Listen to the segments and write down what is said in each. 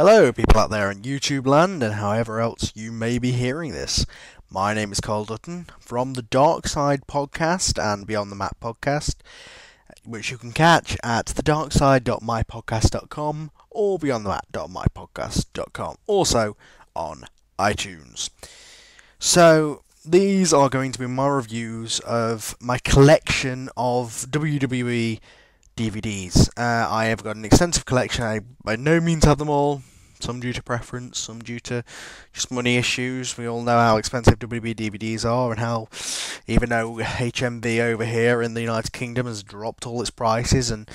Hello, people out there in YouTube land and however else you may be hearing this. My name is Carl Dutton from the Darkside podcast and Beyond the Map podcast, which you can catch at thedarkside.mypodcast.com or beyondthemap.mypodcast.com, also on iTunes. So, these are going to be my reviews of my collection of WWE DVDs. I have got an extensive collection. I by no means have them all. Some due to preference, some due to just money issues. We all know how expensive WWE DVDs are, and how even though HMV over here in the United Kingdom has dropped all its prices, and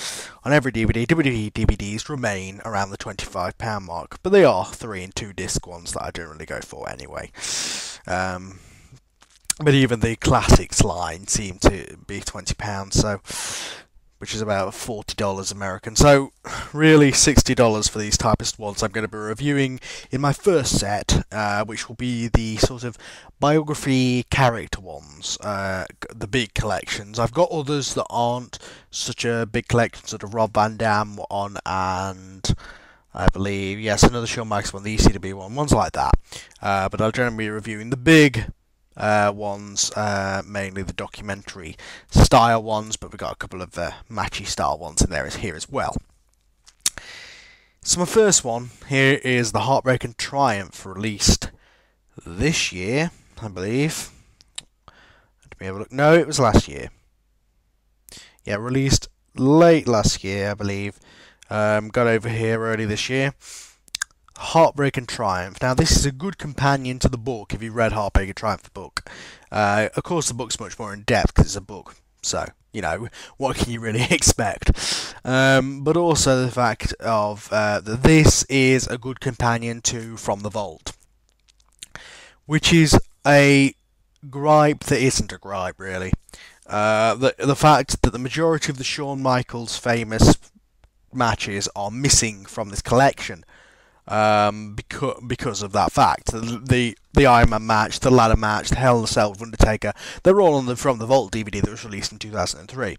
on every DVD, WWE DVDs remain around the £25 mark. But they are 3 and 2 disc ones that I generally go for anyway. But even the classics line seem to be £20, so which is about $40 American. So really $60 for these typist ones I'm going to be reviewing in my first set, which will be the sort of biography character ones, the big collections. I've got others that aren't such a big collection, sort of Rob Van Dam one, and I believe, yes, another Shawn Micheals one, the ECW one, ones like that. But I'll generally be reviewing the big ones, mainly the documentary style ones, but we've got a couple of matchy style ones in there here as well. So my first one here is the Heartbreak and Triumph, released this year, I believe. Let me have a look. No, it was last year. Yeah, released late last year, I believe. Got over here early this year. Heartbreak and Triumph. Now, this is a good companion to the book if you read Heartbreak and Triumph, the book. Of course, the book's much more in depth because it's a book, so, you know, what can you really expect? But also the fact of that this is a good companion to From the Vault, which is a gripe that isn't a gripe, really. The fact that the majority of the Shawn Micheals famous matches are missing from this collection. Because of that fact, the Iron Man match, the ladder match, the Hell in a Cell with Undertaker, they're all on the From the Vault DVD that was released in 2003.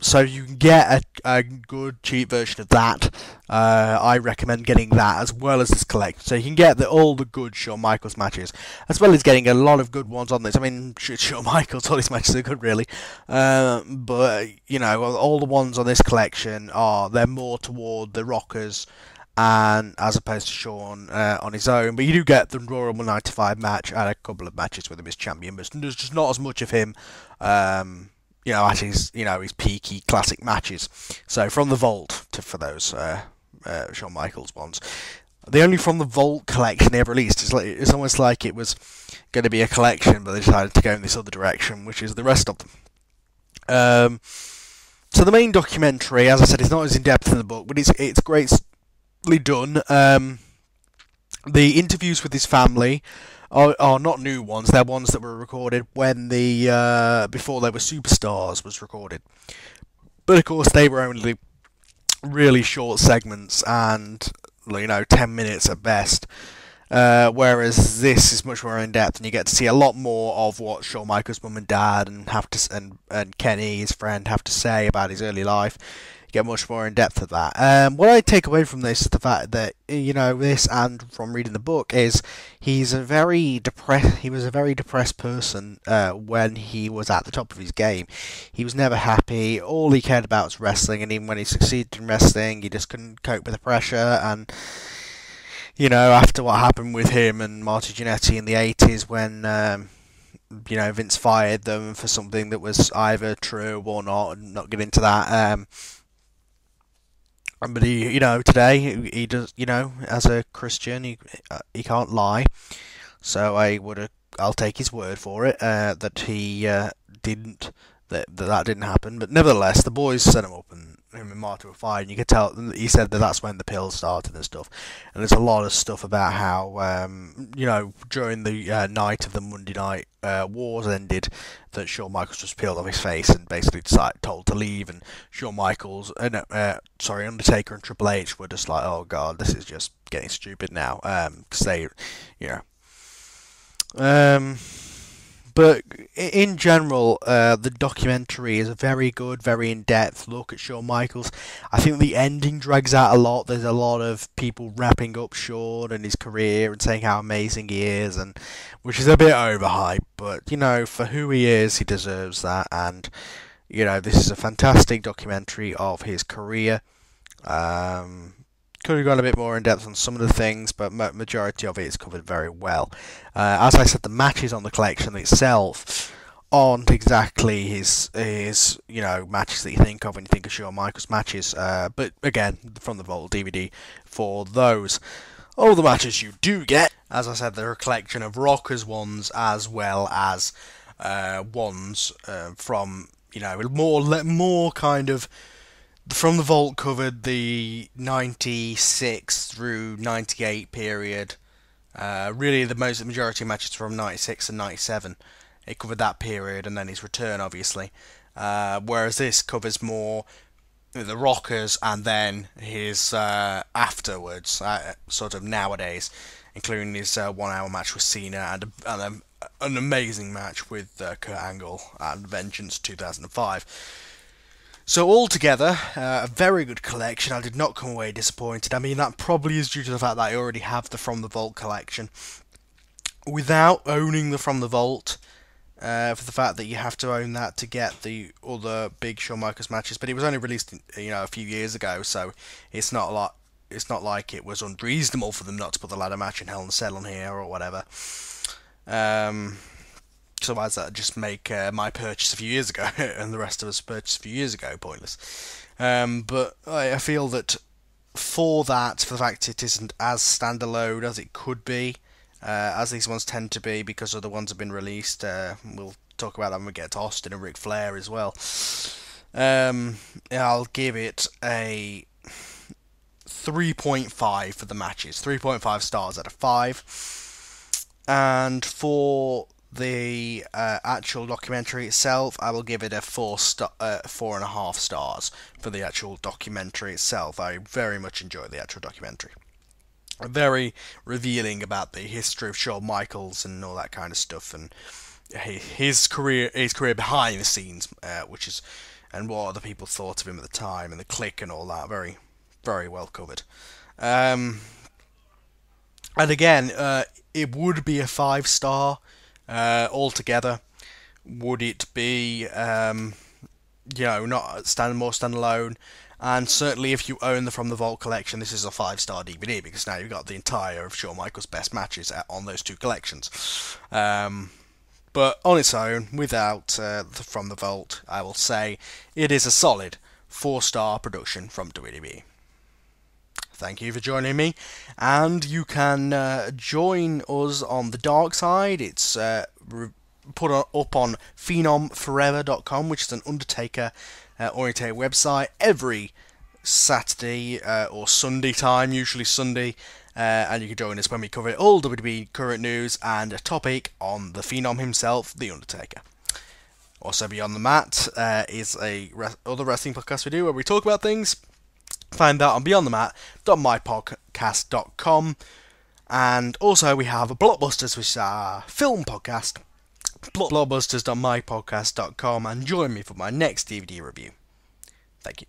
So you can get a good cheap version of that. I recommend getting that as well as this collection, so you can get all the good Shawn Micheals matches, as well as getting a lot of good ones on this. I mean, Shawn Micheals, all his matches are good, really. But you know, all the ones on this collection they're more toward the Rockers, and as opposed to Shawn on his own. But you do get the Royal Rumble 95 match and a couple of matches with him as champion, but there's just not as much of him, you know, at his peaky classic matches. So From the Vault for those Shawn Micheals ones. The only From the Vault collection they ever released it's almost like it was going to be a collection, but they decided to go in this other direction, which is the rest of them. So the main documentary, as I said, is not as in depth in the book, but it's great. Done. The interviews with his family are not new ones. They're ones that were recorded when before they were superstars was recorded. But of course, they were only really short segments, and 10 minutes at best. Whereas this is much more in depth, and you get to see a lot more of what Shawn Micheals' mum and dad and Kenny, his friend, have to say about his early life. Get much more in depth of that. What I take away from this is the fact that this, and from reading the book, is he was a very depressed person when he was at the top of his game. He was never happy. All he cared about was wrestling, and even when he succeeded in wrestling, he just couldn't cope with the pressure. And after what happened with him and Marty Jannetty in the 80s, when Vince fired them for something that was either true or not, and not get into that. But today he does. As a Christian, he can't lie. So I'll take his word for it that he didn't. That didn't happen. But nevertheless, the boys set him up, and him and Marty were fine. You could tell. He said that's when the pills started and stuff. And there's a lot of stuff about how during the night of the Monday Night Wars ended, that Shawn Micheals just peeled off his face and basically told to leave, and Shawn Micheals, Undertaker and Triple H were just like, oh god, this is just getting stupid now, because they, But in general, the documentary is a very good, very in-depth look at Shawn Michaels. I think the ending drags out a lot. There's a lot of people wrapping up Shawn and his career and saying how amazing he is, and which is a bit overhyped. But you know, for who he is, he deserves that. And you know, this is a fantastic documentary of his career. Could have gone a bit more in depth on some of the things, but majority of it is covered very well. As I said, the matches on the collection itself aren't exactly his matches that you think of when you think of Shawn Michaels matches. But again, from the Vault DVD for those. All the matches you do get, as I said, they're a collection of Rockers ones as well as ones from more kind of. From the Vault covered the 96 through 98 period. Really, the majority of matches from 96 and 97. It covered that period and then his return, obviously. Whereas this covers more the Rockers and then his afterwards, sort of nowadays, including his 1 hour match with Cena and an amazing match with Kurt Angle at Vengeance 2005. So altogether, a very good collection. I did not come away disappointed. I mean, that probably is due to the fact that I already have the From the Vault collection. Without owning the From the Vault, for the fact that you have to own that to get the other big Shawn Michaels matches, but it was only released, a few years ago, so it's not like it was unreasonable for them not to put the ladder match in Hell in a Cell on here or whatever. Otherwise, that'd just make my purchase a few years ago and the rest of us purchase a few years ago pointless. But I feel that for the fact it isn't as standalone as it could be, as these ones tend to be because other ones have been released. We'll talk about that when we get to Austin and Ric Flair as well. I'll give it a 3.5 for the matches. 3.5 stars out of 5. And for the actual documentary itself, I will give it a 4.5 stars for the actual documentary itself. I very much enjoyed the actual documentary. Very revealing about the history of Shawn Michaels and all that kind of stuff, and his career behind the scenes, and what other people thought of him at the time, and the Clique and all that. Very, very well covered. And again, it would be a 5-star. Altogether, would it be not more standalone? And certainly, if you own the From the Vault collection, this is a 5-star DVD because now you've got the entire of Shawn Michaels' best matches on those two collections. But on its own, without From the Vault, I will say it is a solid 4-star production from WWE. Thank you for joining me, and you can join us on the Darkside. It's put up on phenomforever.com, which is an Undertaker orientated website, every Saturday or Sunday time, usually Sunday, and you can join us when we cover all WWE current news and a topic on the Phenom himself, The Undertaker. Also, Beyond the Mat is other wrestling podcast we do where we talk about things. Find that on beyondthemat.mypodcast.com. And also we have Blockbusters, which is our film podcast. Blockbusters.mypodcast.com, and join me for my next DVD review. Thank you.